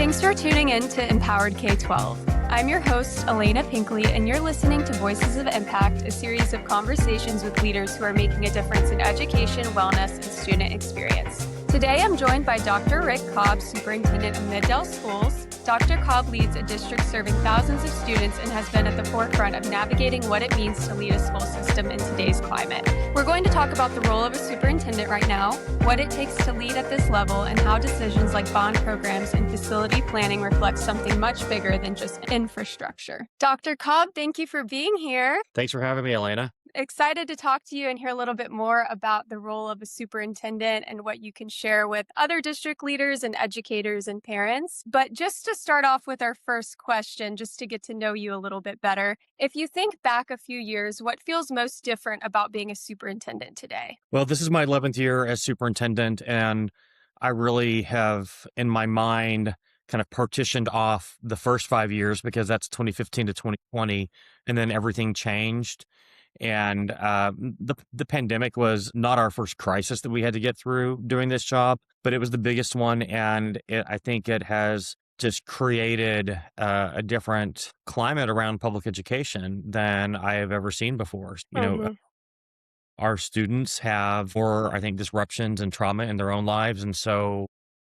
Thanks for tuning in to Empowered K-12. I'm your host, Elena Pinkley, and you're listening to Voices of Impact, a series of conversations with leaders who are making a difference in education, wellness, and student experience. Today, I'm joined by Dr. Rick Cobb, Superintendent of Middale Schools. Dr. Cobb leads a district serving thousands of students and has been at the forefront of navigating what it means to lead a school system in today's climate. We're going to talk about the role of a superintendent right now, what it takes to lead at this level, and how decisions like bond programs and facility planning reflect something much bigger than just infrastructure. Dr. Cobb, thank you for being here. Thanks for having me, Elena. Excited to talk to you and hear a little bit more about the role of a superintendent and what you can share with other district leaders and educators and parents. But just to start off with our first question, just to get to know you a little bit better, if you think back a few years, what feels most different about being a superintendent today? Well, this is my 11th year as superintendent, and I really have in my mind kind of partitioned off the first 5 years because that's 2015 to 2020, and then everything changed. And the pandemic was not our first crisis that we had to get through doing this job, but it was the biggest one. And I think it has just created a different climate around public education than I have ever seen before. Our students have more, I think, disruptions and trauma in their own lives. And so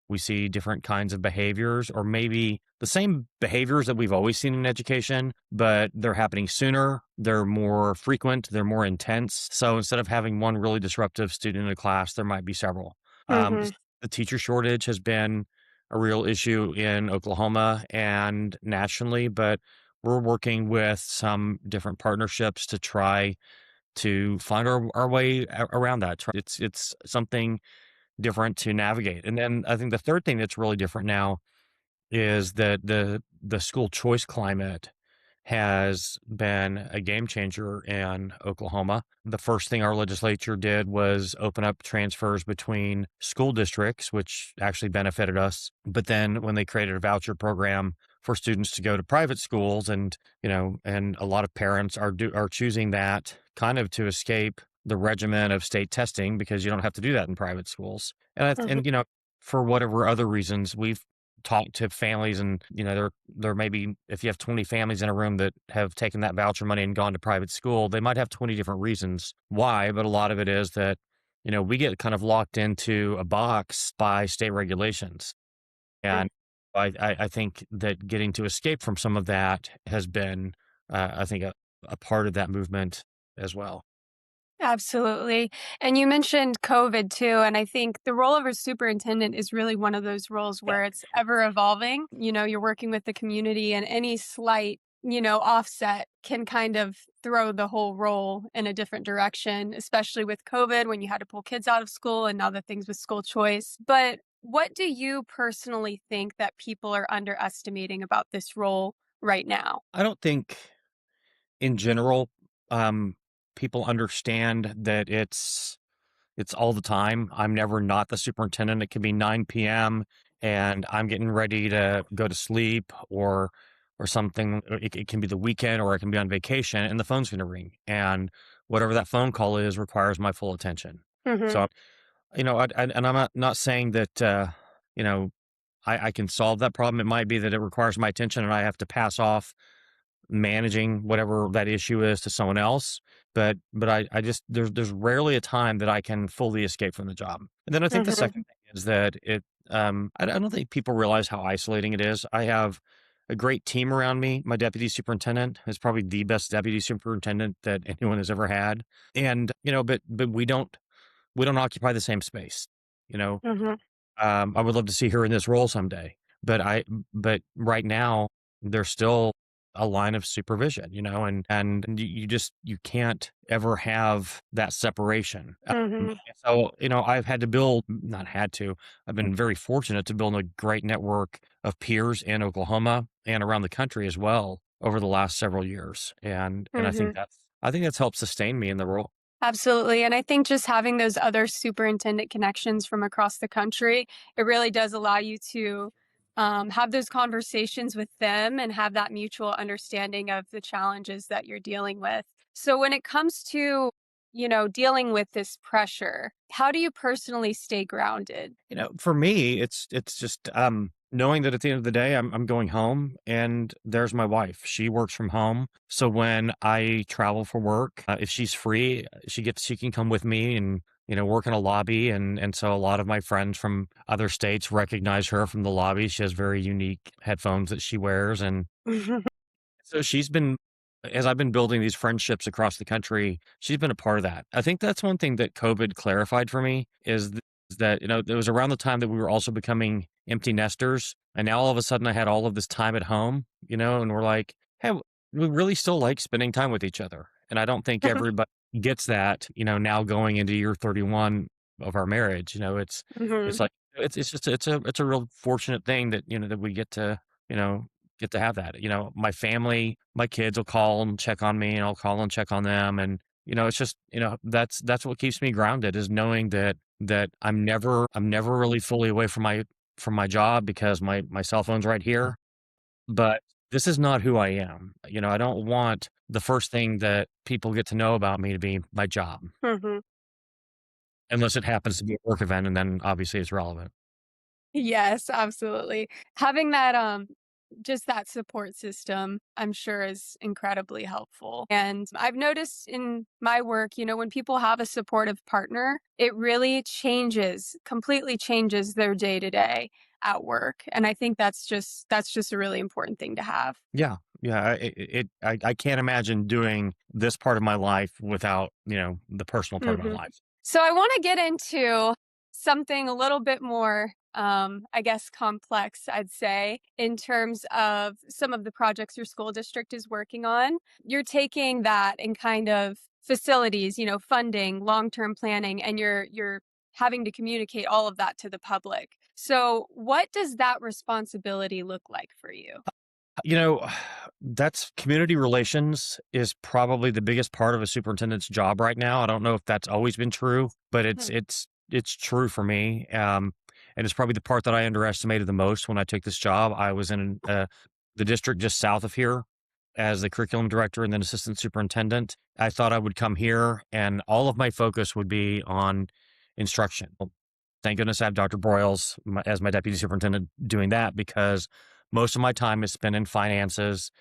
we see different kinds of behaviors, or maybe the same behaviors that we've always seen in education, but they're happening sooner, they're more frequent, they're more intense. So instead of having one really disruptive student in a class, there might be several. The teacher shortage has been a real issue in Oklahoma and nationally, but we're working with some different partnerships to try to find our way around that. It's something different to navigate. And then I think the third thing that's really different now is that the school choice climate has been a game changer in Oklahoma. The first thing our legislature did was open up transfers between school districts, which actually benefited us. But then when they created a voucher program for students to go to private schools, and a lot of parents are choosing that kind of to escape the regimen of state testing because you don't have to do that in private schools. And for whatever other reasons, we've talked to families, and there may be, if you have 20 families in a room that have taken that voucher money and gone to private school, they might have 20 different reasons why, but a lot of it is that we get kind of locked into a box by state regulations. And I think that getting to escape from some of that has been, I think, a part of that movement as well. Absolutely. And you mentioned COVID too. And I think the role of a superintendent is really one of those roles where it's ever evolving. You're working with the community, and any slight, offset can kind of throw the whole role in a different direction, especially with COVID when you had to pull kids out of school and now the things with school choice. But what do you personally think that people are underestimating about this role right now? I don't think in general, people understand that it's all the time. I'm never not the superintendent. It can be 9 p.m. and I'm getting ready to go to sleep or something. It can be the weekend, or I can be on vacation, and the phone's going to ring, and whatever that phone call is requires my full attention. So, and I'm not saying that I can solve that problem. It might be that it requires my attention, and I have to pass off managing whatever that issue is to someone else. But I just, there's rarely a time that I can fully escape from the job. And then I think the second thing is that I don't think people realize how isolating it is. I have a great team around me. My deputy superintendent is probably the best deputy superintendent that anyone has ever had. And, but we don't occupy the same space. I would love to see her in this role someday, but right now there's still a line of supervision, and you can't ever have that separation. So, I've been very fortunate to build a great network of peers in Oklahoma and around the country as well over the last several years. And I think that's helped sustain me in the role. Absolutely. And I think just having those other superintendent connections from across the country, it really does allow you to have those conversations with them and have that mutual understanding of the challenges that you're dealing with. So when it comes to, dealing with this pressure, how do you personally stay grounded? For me, it's just knowing that at the end of the day, I'm going home and there's my wife. She works from home. So when I travel for work, if she's free, she can come with me and, work in a lobby. And so a lot of my friends from other states recognize her from the lobby. She has very unique headphones that she wears. And so as I've been building these friendships across the country, she's been a part of that. I think that's one thing that COVID clarified for me is that, it was around the time that we were also becoming empty nesters. And now all of a sudden I had all of this time at home, and we're like, hey, we really still like spending time with each other. And I don't think everybody gets that, now going into year 31 of our marriage. Mhm. It's like, it's just, it's a real fortunate thing that, that we you know, get to have that. My family, my kids will call and check on me and I'll call and check on them. And, it's just, that's what keeps me grounded is knowing that I'm never really fully away from my job because my cell phone's right here. But this is not who I am. I don't want the first thing that people get to know about me to be my job, Mhm. unless it happens to be a work event and then obviously it's relevant. Yes, absolutely. Having that, just that support system, I'm sure is incredibly helpful. And I've noticed in my work, when people have a supportive partner, it really completely changes their day to day at work. And I think that's just a really important thing to have. Yeah. Yeah. I can't imagine doing this part of my life without, the personal part of my Mhm. life. So I want to get into something a little bit more, I guess, complex, I'd say, in terms of some of the projects your school district is working on. You're taking that and kind of facilities, funding, long-term planning, and you're having to communicate all of that to the public. So what does that responsibility look like for you? You know, that's community relations is probably the biggest part of a superintendent's job right now. I don't know if that's always been true, but Hmm. it's true for me. And it's probably the part that I underestimated the most when I took this job. I was in the district just south of here as the curriculum director and then assistant superintendent. I thought I would come here and all of my focus would be on instruction. Well, thank goodness I have Dr. Broyles as my deputy superintendent doing that because most of my time is spent in finances,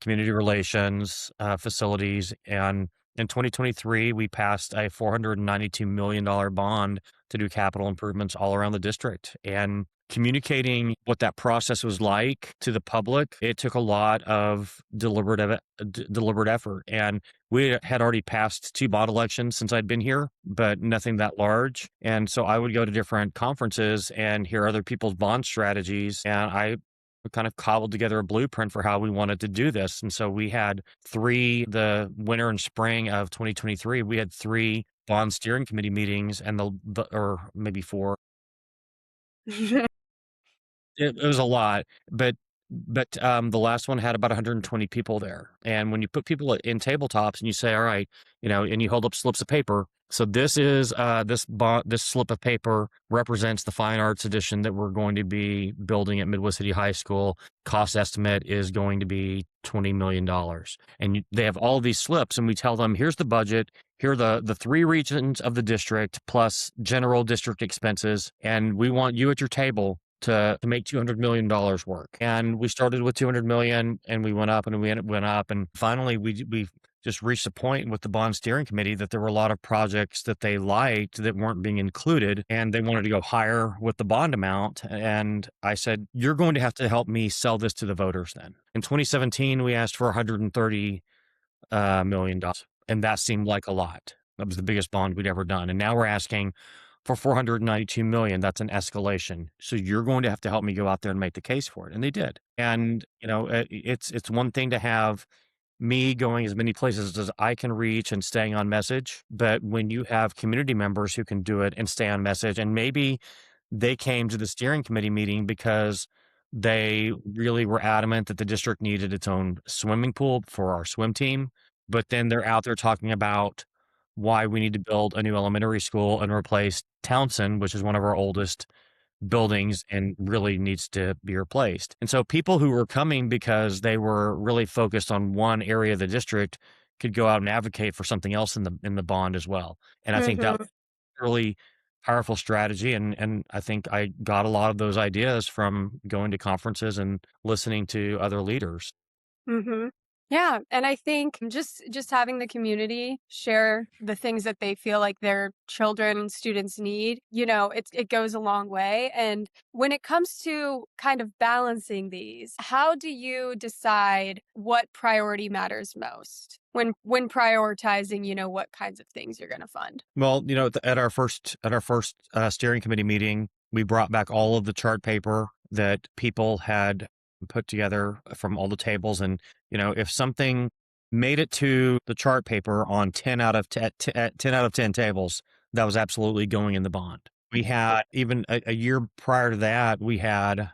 community relations, facilities. And in 2023, we passed a $492 million bond to do capital improvements all around the district. And communicating what that process was like to the public, it took a lot of deliberate effort. And we had already passed two bond elections since I'd been here, but nothing that large. And so I would go to different conferences and hear other people's bond strategies. And I kind of cobbled together a blueprint for how we wanted to do this. And so we had the winter and spring of 2023, we had three bond steering committee meetings and or maybe four. It was a lot, but the last one had about 120 people there, and when you put people in tabletops and you say, "All right," and you hold up slips of paper. So this slip of paper represents the fine arts edition that we're going to be building at Midwest City High School. Cost estimate is going to be $20 million, and they have all these slips, and we tell them, "Here's the budget. Here are the three regions of the district plus general district expenses, and we want you at your table to make $200 million work." And we started with 200 million and we went up and we went up. And finally, we just reached a point with the bond steering committee that there were a lot of projects that they liked that weren't being included and they wanted to go higher with the bond amount. And I said, "You're going to have to help me sell this to the voters then." In 2017, we asked for $130 million. And that seemed like a lot. That was the biggest bond we'd ever done. And now we're asking for 492 million. That's an escalation. So you're going to have to help me go out there and make the case for it. And they did. And, it's one thing to have me going as many places as I can reach and staying on message. But when you have community members who can do it and stay on message, and maybe they came to the steering committee meeting because they really were adamant that the district needed its own swimming pool for our swim team. But then they're out there talking about why we need to build a new elementary school and replace Townsend, which is one of our oldest buildings and really needs to be replaced. And so people who were coming because they were really focused on one area of the district could go out and advocate for something else in the bond as well. And I think that Mhm. was really powerful strategy. And I think I got a lot of those ideas from going to conferences and listening to other leaders. Mhm. Yeah, and I think just having the community share the things that they feel like their children and students need, it goes a long way. And when it comes to kind of balancing these, how do you decide what priority matters most when prioritizing, what kinds of things you're going to fund? Well, at our first steering committee meeting, we brought back all of the chart paper that people had put together from all the tables, and if something made it to the chart paper on 10 out of 10 tables, that was absolutely going in the bond. We had even a year prior to that, we had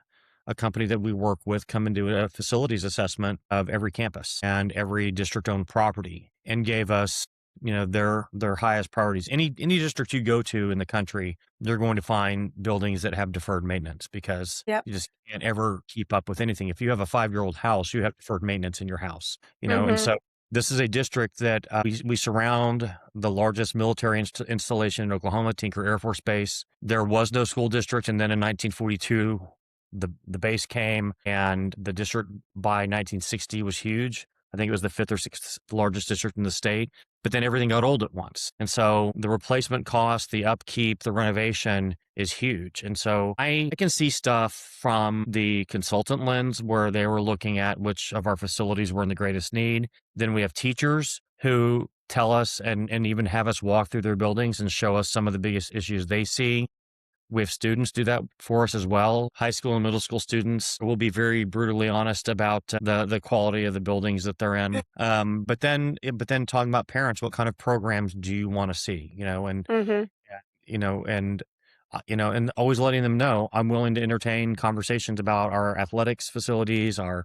a company that we work with come and do a facilities assessment of every campus and every district owned property and gave us their highest priorities. Any district you go to in the country, they're going to find buildings that have deferred maintenance because Yep. you just can't ever keep up with anything. If you have a 5-year-old house, you have deferred maintenance in your house, and Mhm. so this is a district that we surround the largest military installation in Oklahoma, Tinker Air Force Base. There was no school district, and then in 1942, the base came, and the district by 1960 was huge. I think it was the fifth or sixth largest district in the state. But then everything got old at once. And so the replacement cost, the upkeep, the renovation is huge. And so I can see stuff from the consultant lens where they were looking at which of our facilities were in the greatest need. Then we have teachers who tell us and even have us walk through their buildings and show us some of the biggest issues they see. We have students do that for us as well. High school and middle school students will be very brutally honest about the quality of the buildings that they're in. But then talking about parents, what kind of programs do you want to see? Mhm. Yeah. And always letting them know I'm willing to entertain conversations about our athletics facilities, our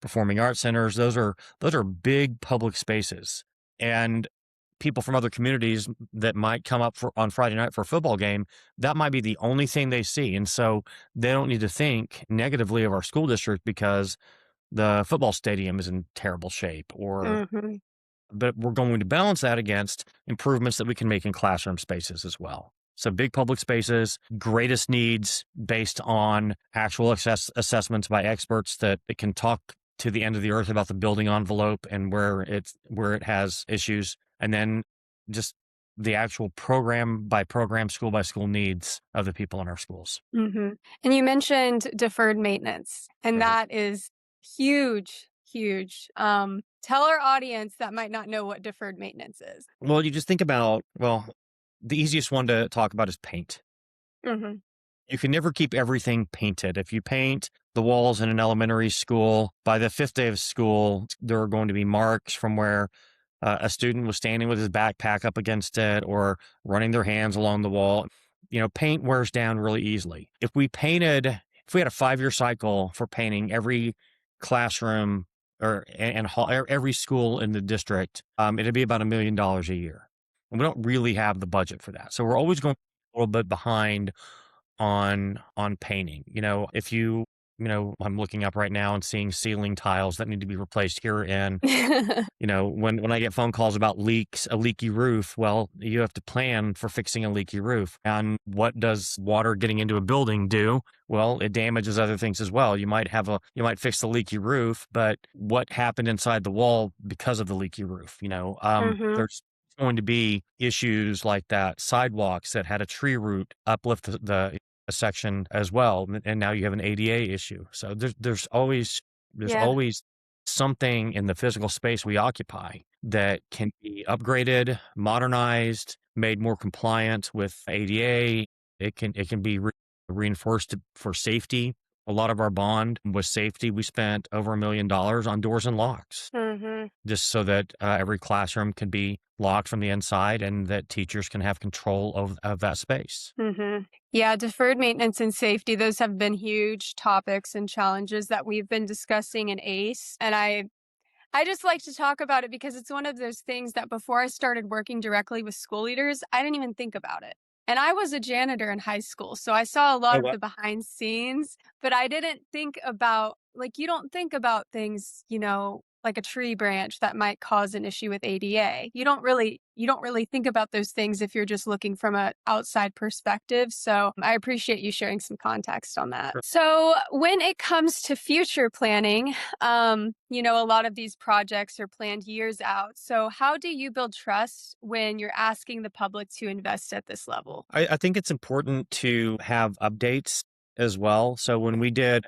performing arts centers. Those are big public spaces, and people from other communities that might come up on Friday night for a football game, that might be the only thing they see. And so they don't need to think negatively of our school district because the football stadium is in terrible shape, Mhm. but we're going to balance that against improvements that we can make in classroom spaces as well. So big public spaces, greatest needs based on actual assessments by experts that it can talk to the end of the earth about the building envelope and where it has issues, and then just the actual program by program, school by school needs of the people in our schools. Mhm. And you mentioned deferred maintenance, and Mhm. that is huge, huge. Tell our audience that might not know what deferred maintenance is. Well, you just think about, the easiest one to talk about is paint. Mhm. You can never keep everything painted. If you paint the walls in an elementary school, by the fifth day of school, there are going to be marks from where a student was standing with his backpack up against it or running their hands along the wall. Paint wears down really easily. If we had a 5-year cycle for painting every classroom and hall, every school in the district, it'd be about $1 million a year. And we don't really have the budget for that. So we're always going a little bit behind on painting. If I'm looking up right now and seeing ceiling tiles that need to be replaced here in when I get phone calls about leaks, a leaky roof, well, you have to plan for fixing a leaky roof. And what does water getting into a building do? Well, it damages other things as well. You might fix the leaky roof, but what happened inside the wall because of the leaky roof? Mhm. There's going to be issues like that. Sidewalks that had a tree root uplift the a section as well, and now you have an ADA issue. So there's Yeah. always something in the physical space we occupy that can be upgraded, modernized, made more compliant with ADA. It can be reinforced for safety. A lot of our bond was safety. We spent over $1 million on doors and locks Mhm. just so that every classroom can be locked from the inside and that teachers can have control of that space. Mhm. Yeah, deferred maintenance and safety, those have been huge topics and challenges that we've been discussing in ACE, and I just like to talk about it because it's one of those things that before I started working directly with school leaders, I didn't even think about it. And I was a janitor in high school, so I saw a lot Oh, of wow. the behind scenes, but I didn't think about, like, you don't think about things, like a tree branch that might cause an issue with ADA. You don't really think about those things if you're just looking from a outside perspective. So I appreciate you sharing some context on that. Sure. So when it comes to future planning, a lot of these projects are planned years out. So how do you build trust when you're asking the public to invest at this level? I think it's important to have updates as well. So when we did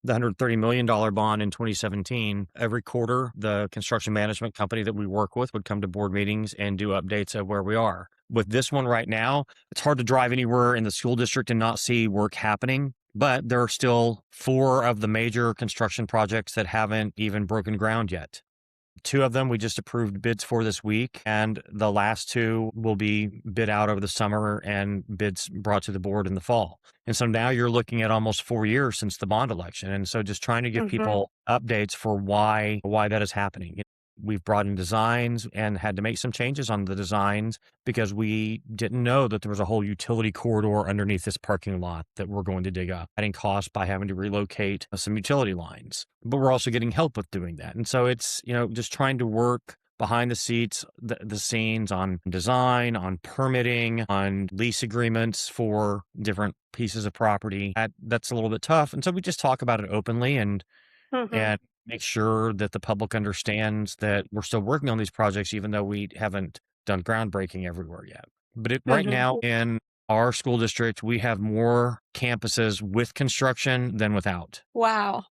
the $130 million bond in 2017, every quarter, the construction management company that we work with would come to board meetings and do updates of where we are. With this one right now, it's hard to drive anywhere in the school district and not see work happening. But there are still 4 of the major construction projects that haven't even broken ground yet. 2 of them we just approved bids for this week, and the last 2 will be bid out over the summer and bids brought to the board in the fall. And so now you're looking at almost 4 years since the bond election. And so just trying to give Hmm. people updates for why that is happening. We've brought in designs and had to make some changes on the designs because we didn't know that there was a whole utility corridor underneath this parking lot that we're going to dig up, adding cost by having to relocate some utility lines. But we're also getting help with doing that. And so it's, just trying to work behind the seats, the scenes on design, on permitting, on lease agreements for different pieces of property. That's a little bit tough. And so we just talk about it openly Hmm. and make sure that the public understands that we're still working on these projects, even though we haven't done groundbreaking everywhere yet. But right Hmm. now in our school district, we have more campuses with construction than without. Wow.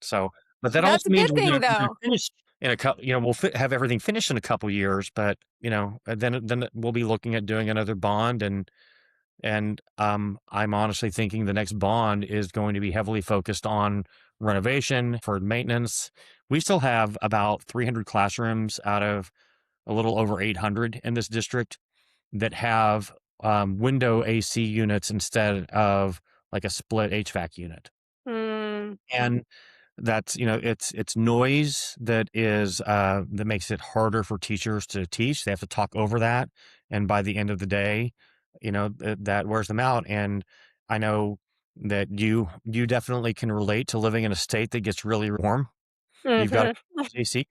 So, but that That's also a means good we're thing, gonna though. finish in a couple. We'll have everything finished in a couple years, but then we'll be looking at doing another bond, and I'm honestly thinking the next bond is going to be heavily focused on renovation for maintenance. We still have about 300 classrooms out of a little over 800 in this district that have window AC units instead of like a split HVAC unit. Mm, And that's, it's noise that makes it harder for teachers to teach. They have to talk over that. And by the end of the day, that wears them out. And I know that you definitely can relate to living in a state that gets really warm. You've got to mhm. AC.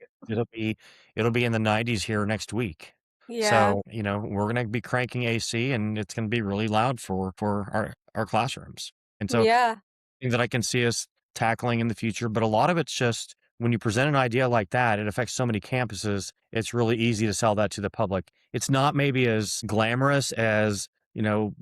It'll be in the 90s here next week. Yeah, So, we're going to be cranking AC and it's going to be really loud for our classrooms. And so yeah, that I can see us tackling in the future. But a lot of it's just when you present an idea like that, it affects so many campuses. It's really easy to sell that to the public. It's not maybe as glamorous as,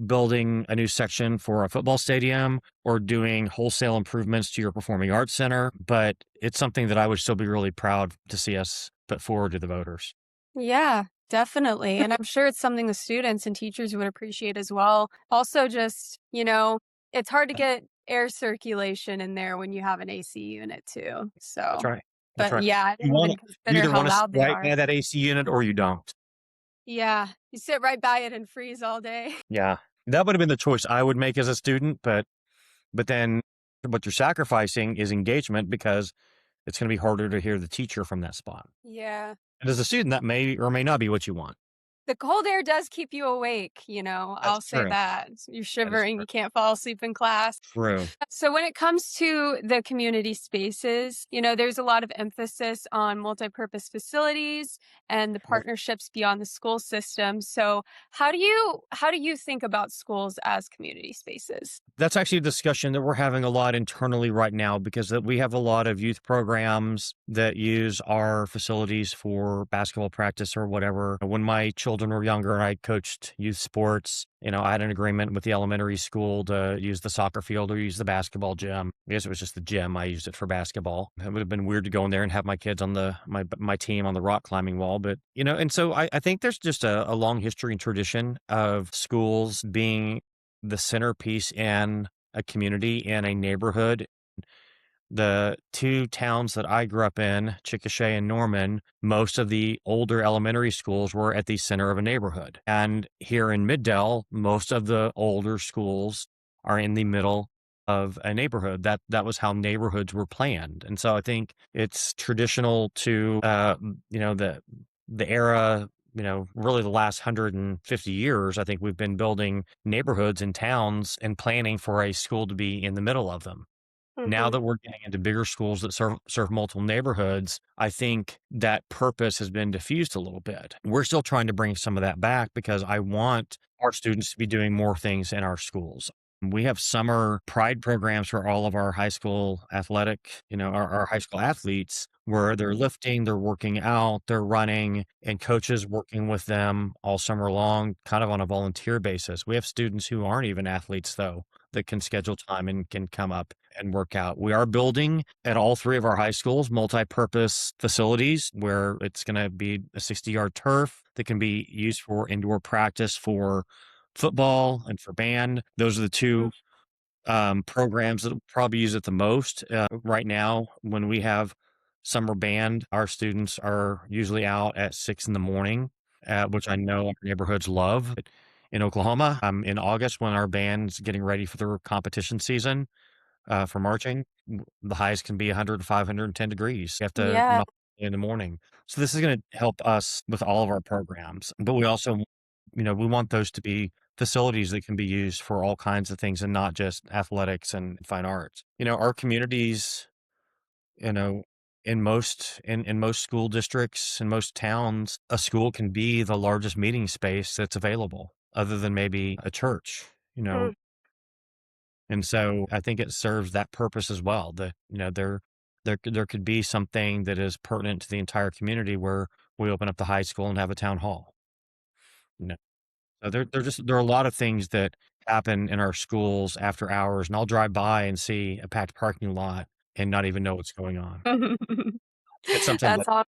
building a new section for a football stadium or doing wholesale improvements to your performing arts center, but it's something that I would still be really proud to see us put forward to the voters. yeah, definitely. And I'm sure it's something the students and teachers would appreciate as well. Also, just, it's hard to get air circulation in there when you have an AC unit too. That's So, right. That's but right. yeah, I You didn't want even to, you consider either how want to sit loud they right are. by that AC unit or you don't. Yeah, you sit right by it and freeze all day. Yeah. That would have been the choice I would make as a student, but then what you're sacrificing is engagement because it's going to be harder to hear the teacher from that spot. Yeah. And as a student, that may or may not be what you want. The cold air does keep you awake, That's I'll say true. that. You're That is shivering, true. you can't fall asleep in class. True. So when it comes to the community spaces, there's a lot of emphasis on multipurpose facilities and the Right. partnerships beyond the school system. So how do you think about schools as community spaces? That's actually a discussion that we're having a lot internally right now because we have a lot of youth programs that use our facilities for basketball practice or whatever. When my children were younger, I coached youth sports. I had an agreement with the elementary school to use the soccer field or use the basketball gym. I guess it was just the gym. I used it for basketball. It would have been weird to go in there and have my kids on my team on the rock climbing wall. But, and so I think there's just a long history and tradition of schools being the centerpiece in a community, in a neighborhood. The 2 towns that I grew up in, Chickasha and Norman, most of the older elementary schools were at the center of a neighborhood. And here in Middell, most of the older schools are in the middle of a neighborhood. That was how neighborhoods were planned. And so I think it's traditional to the era, really the last 150 years, I think we've been building neighborhoods and towns and planning for a school to be in the middle of them. Now Hmm. that we're getting into bigger schools that serve multiple neighborhoods, I think that purpose has been diffused a little bit. We're still trying to bring some of that back because I want our students to be doing more things in our schools. We have summer pride programs for all of our high school athletic, our high school athletes where they're lifting, they're working out, they're running, and coaches working with them all summer long, kind of on a volunteer basis. We have students who aren't even athletes, though, that can schedule time and can come up and work out. We are building at all three of our high schools multi-purpose facilities where it's going to be a 60-yard turf that can be used for indoor practice for football and for band. Those are the two programs that will probably use it the most. Right now, when we have summer band, our students are usually out at 6 in the morning, which I know our neighborhoods love. In Oklahoma, in August, when our band's getting ready for their competition season, for marching, the highs can be 105, 110 degrees. You have to Yeah. knock in the morning. So this is going to help us with all of our programs. But we also, we want those to be facilities that can be used for all kinds of things and not just athletics and fine arts. Our communities, you know, in most school districts, in most towns, a school can be the largest meeting space that's available, other than maybe a church, you know, Mm. and so I think it serves that purpose as well. There could be something that is pertinent to the entire community where we open up the high school and have a town hall. You know, so there are a lot of things that happen in our schools after hours, and I'll drive by and see a packed parking lot and not even know what's going on. It's something that That's awesome.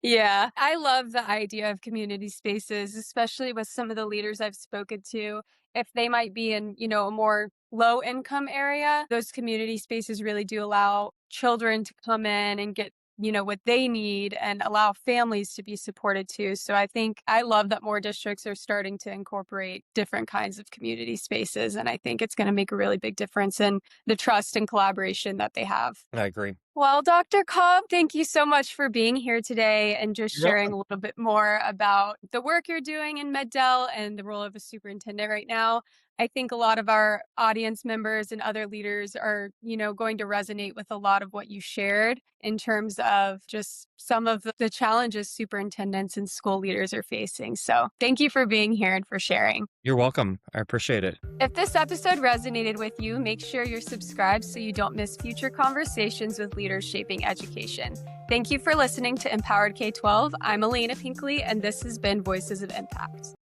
Yeah, I love the idea of community spaces, especially with some of the leaders I've spoken to. If they might be in, a more low income area, those community spaces really do allow children to come in and get, what they need and allow families to be supported too. So I think I love that more districts are starting to incorporate different kinds of community spaces. And I think it's going to make a really big difference in the trust and collaboration that they have. I agree. Well, Dr. Cobb, thank you so much for being here today and just You're sharing welcome. a little bit more about the work you're doing in MedDel and the role of a superintendent right now. I think a lot of our audience members and other leaders are, going to resonate with a lot of what you shared in terms of just some of the challenges superintendents and school leaders are facing. So thank you for being here and for sharing. You're welcome. I appreciate it. If this episode resonated with you, make sure you're subscribed so you don't miss future conversations with leaders shaping education. Thank you for listening to Empowered K-12. I'm Elena Pinkley, and this has been Voices of Impact.